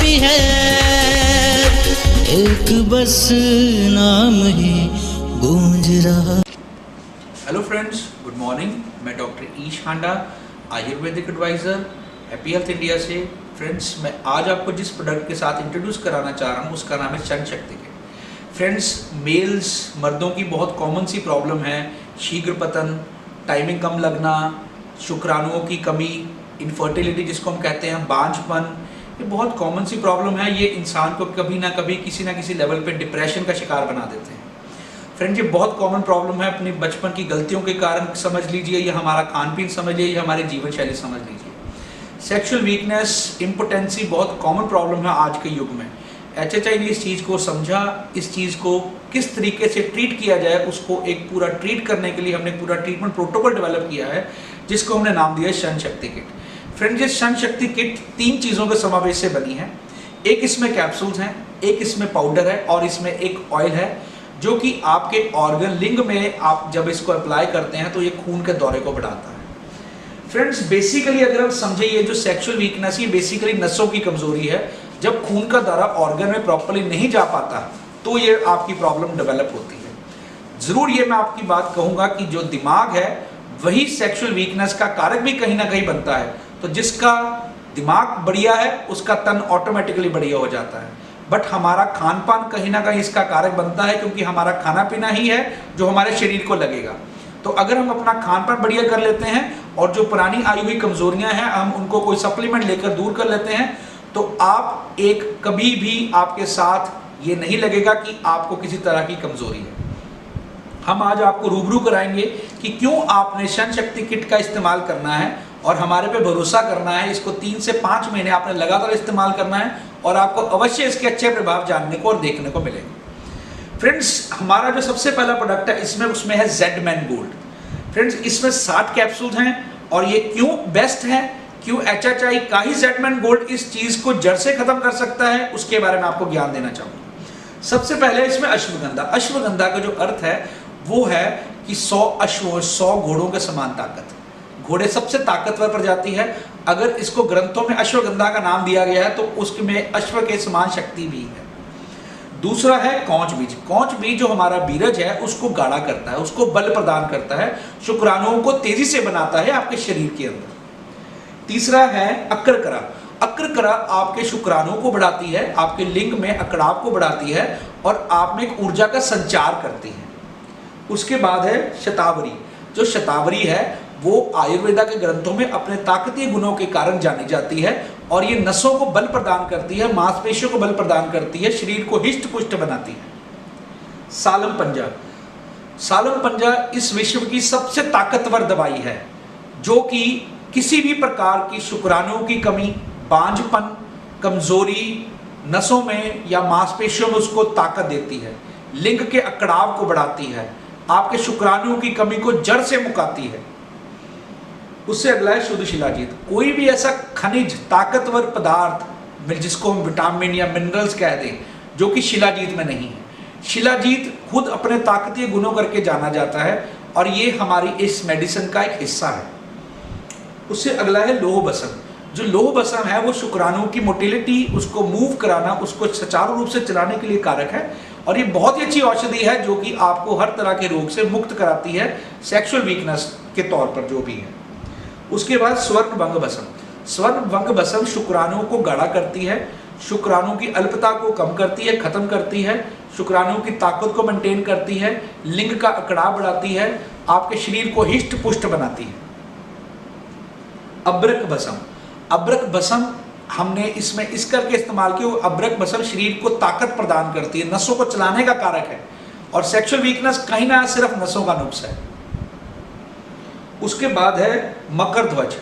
होती है, एक बस नाम ही गूंज रहा। Hello friends, good morning. मैं doctor Ish Handa, Ayurvedic adviser, happy health India से। फ्रेंड्स, मैं आज आपको जिस प्रोडक्ट के साथ इंट्रोड्यूस कराना चाह रहा हूँ उसका नाम है सन शक्ति किट। फ्रेंड्स, मेल्स मर्दों की बहुत कॉमन सी प्रॉब्लम है शीघ्र पतन, टाइमिंग कम लगना, शुक्राणुओं की कमी, इनफर्टिलिटी जिसको हम कहते हैं, बांझपन। ये बहुत कॉमन सी प्रॉब्लम है। ये इंसान को कभी ना कभी किसी ना किसी लेवल पे डिप्रेशन का शिकार बना देते हैं। फ्रेंड्स, ये बहुत कॉमन प्रॉब्लम है। अपनी बचपन की गलतियों के कारण समझ लीजिए, या हमारा खान पीन समझ लीजिए, या हमारी जीवन शैली समझ लीजिए। सेक्सुअल वीकनेस, इम्पोटेंसी बहुत कॉमन प्रॉब्लम है आज के युग में। HHI ने इस चीज़ को समझा, इस चीज़ को किस तरीके से ट्रीट किया जाए, उसको एक पूरा ट्रीट करने के लिए हमने पूरा ट्रीटमेंट प्रोटोकॉल डेवलप किया है, जिसको हमने नाम दिया है सन शक्ति किट। फ्रेंड्स, ये सन शक्ति किट 3 चीज़ों के समावेश से बनी है। एक इसमें कैप्सूल्स हैं, एक इसमें पाउडर है, और इसमें एक ऑयल है, जो कि आपके ऑर्गन लिंग में आप जब इसको अप्लाई करते हैं तो ये खून के दौरे को बढ़ाता है। फ्रेंड्स, बेसिकली अगर हम समझे, ये जो सेक्सुअल वीकनेस, ये बेसिकली नसों की कमजोरी है। जब खून का दौरा ऑर्गन में प्रॉपर्ली नहीं जा पाता तो ये आपकी प्रॉब्लम डेवलप होती है। जरूर ये मैं आपकी बात कहूंगा कि जो दिमाग है वही सेक्सुअल वीकनेस का कारक भी कहीं ना कहीं बनता है। तो जिसका दिमाग बढ़िया है उसका तन ऑटोमेटिकली बढ़िया हो जाता है। बट हमारा खान पान कहीं ना कहीं इसका कारक बनता है, क्योंकि हमारा खाना पीना ही है जो हमारे शरीर को लगेगा। तो अगर हम अपना खान पान बढ़िया कर लेते हैं और जो पुरानी आई हुई कमजोरियां हैं हम उनको कोई सप्लीमेंट लेकर दूर कर लेते हैं, तो आप एक कभी भी आपके साथ ये नहीं लगेगा कि आपको किसी तरह की कमजोरी है। हम आज आपको रूबरू कराएंगे कि क्यों आपने सन शक्ति किट का इस्तेमाल करना है और हमारे पे भरोसा करना है। इसको 3 से 5 महीने आपने लगातार इस्तेमाल करना है और आपको अवश्य इसके अच्छे प्रभाव जानने को और देखने को मिलेंगे। फ्रेंड्स, हमारा जो सबसे पहला प्रोडक्ट है उसमें है जेड मैन गोल्ड। फ्रेंड्स, इसमें 60 कैप्सूल्स हैं। और ये क्यों बेस्ट है, क्यों HHI का ही जेड मैन गोल्ड इस चीज को जड़ से खत्म कर सकता है, उसके बारे में आपको ज्ञान देना चाहूंगा। सबसे पहले इसमें अश्वगंधा। अश्वगंधा का जो अर्थ है वो है कि 100 घोड़ों के समान ताकत। घोड़े सबसे ताकतवर प्रजाति है। अगर इसको ग्रंथों में अश्वगंधा का नाम दिया गया है तो उसमें अश्व के समान शक्ति भी है। दूसरा है कौच बीज। कौच बीज जो हमारा बीरज है उसको गाढ़ा करता है, उसको बल प्रदान करता है, शुक्राणुओं को तेजी से बनाता है आपके शरीर के अंदर। तीसरा है अक्रकरा। अक्रकरा आपके शुक्राणुओं को बढ़ाती है, आपके लिंग में अकड़ाव को बढ़ाती है और आप में एक ऊर्जा का संचार करती है। उसके बाद है शतावरी। जो शतावरी है वो आयुर्वेदा के ग्रंथों में अपने ताकतीय गुणों के कारण जानी जाती है और ये नसों को बल प्रदान करती है, मांसपेशियों को बल प्रदान करती है, शरीर को हिष्ट पुष्ट बनाती है। सालम पंजा। सालम पंजा इस विश्व की सबसे ताकतवर दवाई है, जो कि किसी भी प्रकार की शुक्राणुओं की कमी, बांझपन, कमजोरी, नसों में या मांसपेशियों में उसको ताकत देती है, लिंग के अकड़ाव को बढ़ाती है, आपके शुक्राणुओं की कमी को जड़ से मुकाती है। उससे अगला है शुद्ध शिलाजीत। कोई भी ऐसा खनिज, ताकतवर पदार्थ जिसको हम विटामिन या मिनरल्स कह दें, जो कि शिलाजीत में नहीं है। शिलाजीत खुद अपने ताकतीय गुणों करके जाना जाता है और ये हमारी इस मेडिसिन का एक हिस्सा है। उससे अगला है लोह बसम। जो लोह बसम है वो शुक्राणुओं की मोटिलिटी, उसको मूव कराना, उसको सुचारू रूप से चलाने के लिए कारक है और ये बहुत ही अच्छी औषधि है जो कि आपको हर तरह के रोग से मुक्त कराती है, सेक्सुअल वीकनेस के तौर पर जो भी है। उसके बाद स्वर्ण भंग भस्म। स्वर्ण भंग भस्म शुक्राणुओं को गाढ़ा करती है, शुक्राणुओं की अल्पता को कम करती है, खत्म करती है, शुक्राणुओं की ताकत को मेंटेन करती है, लिंग का अकड़ाव बढ़ाती है, आपके शरीर को हिष्ट पुष्ट बनाती है। अब्रक भस्म। अब्रक भस्म हमने इसमें इस करके इस्तेमाल किया, अब्रक भस्म शरीर को ताकत प्रदान करती है, नसों को चलाने का कारक है और सेक्सुअल वीकनेस कहीं ना सिर्फ नसों का नुक्स है। उसके बाद है मकर ध्वज।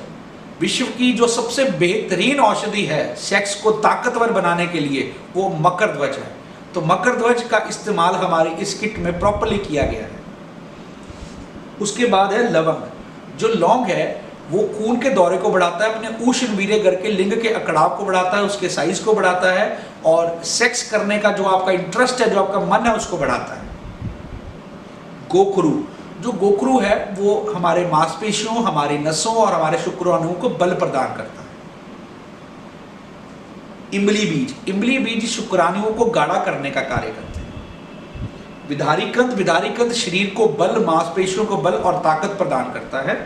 विश्व की जो सबसे बेहतरीन औषधि है सेक्स को ताकतवर बनाने के लिए, वो मकर ध्वज है। तो मकर ध्वज का इस्तेमाल हमारी इस किट में प्रॉपर्ली किया गया है। उसके बाद है लवंग। जो लौंग है वो खून के दौरे को बढ़ाता है, अपने उष्ण वीर्य घर के लिंग के अकड़ाव को बढ़ाता है, उसके साइज को बढ़ाता है और सेक्स करने का जो आपका इंटरेस्ट है, जो आपका मन है, उसको बढ़ाता है। गोखरू। जो गोखरू है वो हमारे मांसपेशियों, हमारी नसों और हमारे शुक्राणुओं को बल प्रदान करता है। इमली बीज शुक्राणुओं को गाढ़ा करने का कार्य करते हैं। विदारी कंद शरीर को बल, मांसपेशियों को बल और ताकत प्रदान करता है।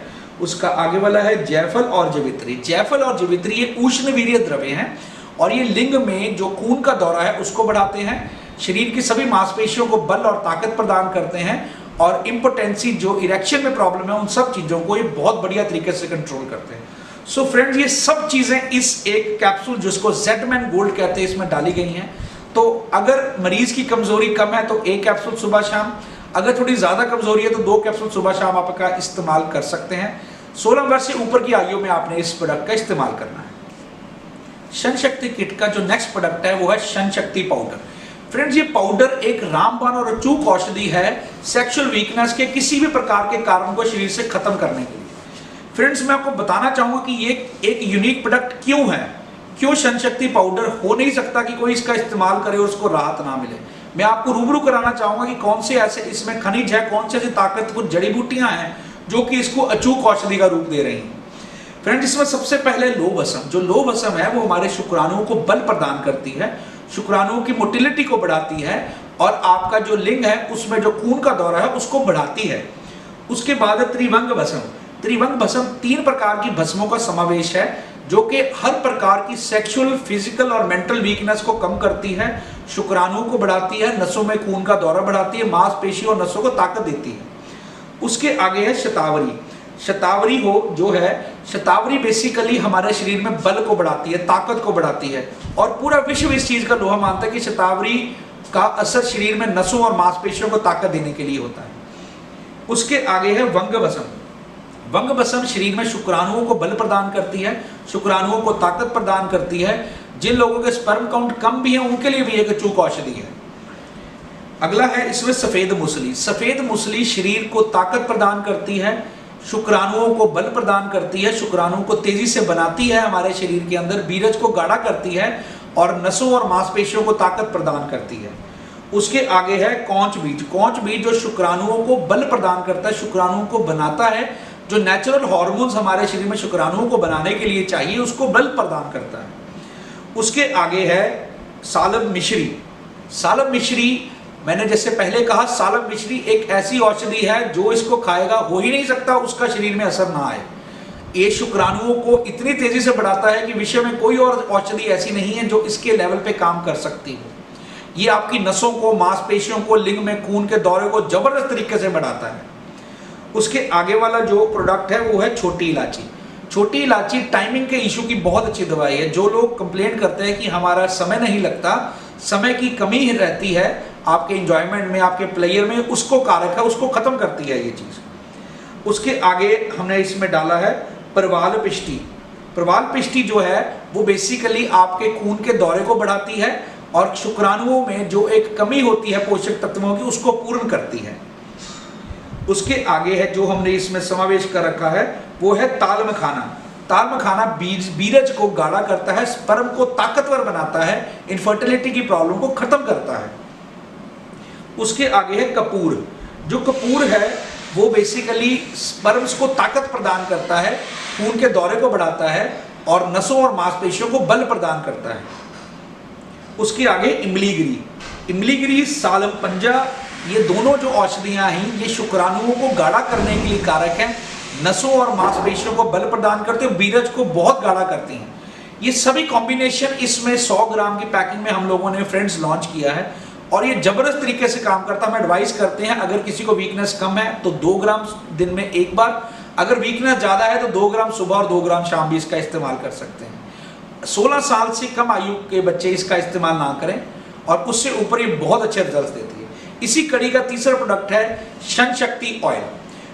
उसका आगे वाला है जायफल और जवित्री। जायफल और जवित्री ये उष्णवीर्य द्रव्य हैं और ये लिंग में जो खून का दौरा है उसको बढ़ाते हैं, शरीर की सभी मांसपेशियों को बल और ताकत प्रदान करते हैं और इम्पोटेंसी जो इरेक्शन में प्रॉब्लम है उन सब चीजों को ये बहुत बढ़िया तरीके से कंट्रोल करते हैं। सो फ्रेंड्स, ये सब चीजें इस एक कैप्सूल जिसको जेडमैन गोल्ड कहते हैं इसमें डाली गई हैं। तो अगर मरीज की कमजोरी कम है तो एक कैप्सूल सुबह शाम, अगर थोड़ी ज्यादा कमजोरी है तो 2 कैप्सूल सुबह शाम आपका इस्तेमाल कर सकते हैं। 16 वर्ष से ऊपर की आयु में आपने इस प्रोडक्ट का इस्तेमाल करना है। शन शक्ति किट का जो नेक्स्ट प्रोडक्ट है वो है शन शक्ति पाउडर। फ्रेंड्स, ये पाउडर एक रामबाण और अचूक औषधि है सेक्सुअल वीकनेस के किसी भी प्रकार के कारण को शरीर से खत्म करने के लिए। फ्रेंड्स, मैं आपको बताना चाहूंगा कि ये एक यूनिक प्रोडक्ट क्यों है, क्यों शन शक्ति पाउडर हो नहीं सकता कि कोई इसका इस्तेमाल करे और उसको राहत ना मिले। मैं आपको रूबरू कराना चाहूंगा कि कौन से ऐसे इसमें खनिज है, कौन से ऐसी ताकत कुछ जड़ी बूटियां हैं जो कि इसको अचूक औषधि का रूप दे रही हैं। फ्रेंड्स, इसमें सबसे पहले लोहभस्म। जो लोहभस्म है वो हमारे शुक्राणुओं को बल प्रदान करती है, शुक्राणुओं की मोटिलिटी को बढ़ाती है और आपका जो लिंग है उसमें जो खून का दौरा है उसको बढ़ाती है। उसके बाद त्रिभंग भस्म। त्रिभंग भस्म 3 प्रकार की भस्मों का समावेश है जो कि हर प्रकार की सेक्सुअल, फिजिकल और मेंटल वीकनेस को कम करती है, शुक्राणुओं को बढ़ाती है, नसों में खून का दौरा बढ़ाती है, मांसपेशी और नसों को ताकत देती है। उसके आगे है शतावरी। शतावरी हो जो है, शतावरी बेसिकली हमारे शरीर में बल को बढ़ाती है, ताकत को बढ़ाती है और पूरा विश्व इस चीज का लोहा मानता है कि शतावरी का असर शरीर में नसों और मांसपेशियों को ताकत देने के लिए होता है। उसके आगे है वंग भस्म। वंग भस्म शरीर में शुक्राणुओं को बल प्रदान करती है, शुक्राणुओं को ताकत प्रदान करती है। जिन लोगों के स्पर्म काउंट कम भी है उनके लिए भी एक अचूक औषधि है। अगला है इसमें सफेद मूसली। सफेद मूसली शरीर को ताकत प्रदान करती है, शुक्राणुओं को बल प्रदान करती है, शुक्राणुओं को तेजी से बनाती है हमारे शरीर के अंदर, बीरज को गाढ़ा करती है और नसों और मांसपेशियों को ताकत प्रदान करती है। उसके आगे है कौंच बीज। कौंच बीज जो शुक्राणुओं को बल प्रदान करता है, शुक्राणुओं को बनाता है, जो नेचुरल हार्मोन्स हमारे शरीर में शुक्राणुओं को बनाने के लिए चाहिए उसको बल प्रदान करता है। उसके आगे है सालब मिश्री। सालब मिश्री, मैंने जैसे पहले कहा, सालब मिश्री एक ऐसी औषधि है जो इसको खाएगा हो ही नहीं सकता उसका शरीर में असर ना आए। ये शुक्राणुओं को इतनी तेजी से बढ़ाता है कि विश्व में कोई और औषधि ऐसी नहीं है जो इसके लेवल पे काम कर सकती हो। ये आपकी नसों को, मांसपेशियों को, लिंग में खून के दौरे को जबरदस्त तरीके से बढ़ाता है। उसके आगे वाला जो प्रोडक्ट है वो है छोटी इलायची। छोटी इलायची टाइमिंग के इशू की बहुत अच्छी दवाई है। जो लोग कंप्लेंट करते हैं कि हमारा समय नहीं लगता, समय की कमी रहती है आपके एंजॉयमेंट में, आपके प्लेयर में, उसको कारक है, उसको खत्म करती है ये चीज। उसके आगे हमने इसमें डाला है प्रवाल पिष्टी। प्रवाल पिष्टी जो है वो बेसिकली आपके खून के दौरे को बढ़ाती है और शुक्राणुओं में जो एक कमी होती है पोषक तत्वों की उसको पूर्ण करती है। उसके आगे है जो हमने इसमें समावेश कर रखा है वो है ताल मखाना। ताल मखाना बीरज को गाढ़ा करता है, स्पर्म को ताकतवर बनाता है, इनफर्टिलिटी की प्रॉब्लम को खत्म करता है। उसके आगे है कपूर। जो कपूर है वो बेसिकली स्पर्म्स को ताकत प्रदान करता है, खून के दौरे को बढ़ाता है और नसों और मांसपेशियों को बल प्रदान करता है। उसके आगे इमलीगिरी। इमलीगिरी, सालम पंजा, ये दोनों जो औषधियां हैं ये शुक्राणुओं को गाढ़ा करने के लिए कारक हैं, नसों और मांसपेशियों को बल प्रदान करते हैं, बीरज को बहुत गाढ़ा करती हैं। ये सभी कॉम्बिनेशन इसमें 100 ग्राम की पैकिंग में हम लोगों ने फ्रेंड्स लॉन्च किया है और ये जबरदस्त तरीके से काम करता है। हम एडवाइस करते हैं अगर किसी को वीकनेस कम है तो 2 ग्राम दिन में एक बार, अगर वीकनेस ज़्यादा है तो 2 ग्राम सुबह और 2 ग्राम शाम भी इसका इस्तेमाल कर सकते हैं। 16 साल से कम आयु के बच्चे इसका इस्तेमाल ना करें और उससे ऊपर ये बहुत अच्छे रिजल्ट देती है। इसी कड़ी का तीसरा प्रोडक्ट है शन शक्ति ऑयल।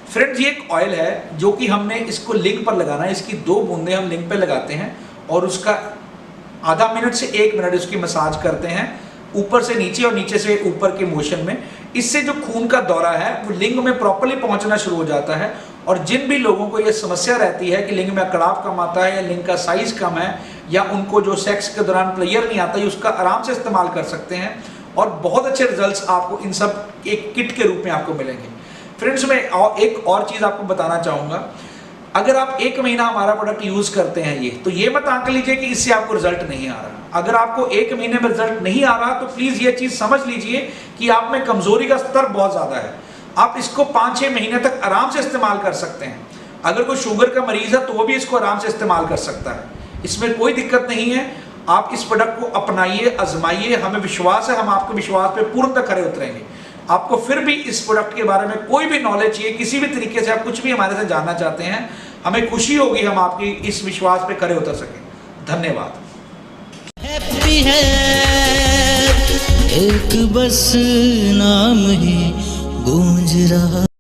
फ्रेंड्स, ये एक ऑयल है जो कि हमने इसको लिंग पर लगाना है। इसकी 2 बूंदें हम लिंग पे लगाते हैं और उसका आधा मिनट से 1 मिनट उसकी मसाज करते हैं, ऊपर से नीचे और नीचे से ऊपर के मोशन में। इससे जो खून का दौरा है वो लिंग में प्रॉपर्ली पहुंचना शुरू हो जाता है और जिन भी लोगों को ये समस्या रहती है कि लिंग में अकड़ाव कम आता है या लिंग का साइज कम है या उनको जो सेक्स के दौरान प्लेयर नहीं आता है, उसका आराम से इस्तेमाल कर सकते हैं और बहुत अच्छे रिजल्ट्स आपको इन सब एक किट के रूप में आपको मिलेंगे। फ्रेंड्स, मैं एक और चीज़ आपको बताना चाहूँगा। अगर आप 1 महीना हमारा प्रोडक्ट यूज करते हैं तो ये मत आंक लीजिए कि इससे आपको रिजल्ट नहीं आ रहा। अगर आपको 1 महीने में रिजल्ट नहीं आ रहा तो प्लीज ये चीज समझ लीजिए कि आप में कमजोरी का स्तर बहुत ज्यादा है। आप इसको 5-6 महीने तक आराम से इस्तेमाल कर सकते हैं। अगर कोई शुगर का मरीज है तो वो भी इसको आराम से इस्तेमाल कर सकता है, इसमें कोई दिक्कत नहीं है। आप इस प्रोडक्ट को अपनाइए, आजमाइए, हमें विश्वास है हम आपके विश्वास पे पूर्णतः खरे उतरेंगे। आपको फिर भी इस प्रोडक्ट के बारे में कोई भी नॉलेज चाहिए, किसी भी तरीके से आप कुछ भी हमारे से जानना चाहते हैं, हमें खुशी होगी हम आपकी इस विश्वास पे खरे उतर सकें। धन्यवाद। हैप्पी है एक बस नाम ही गूंज रहा।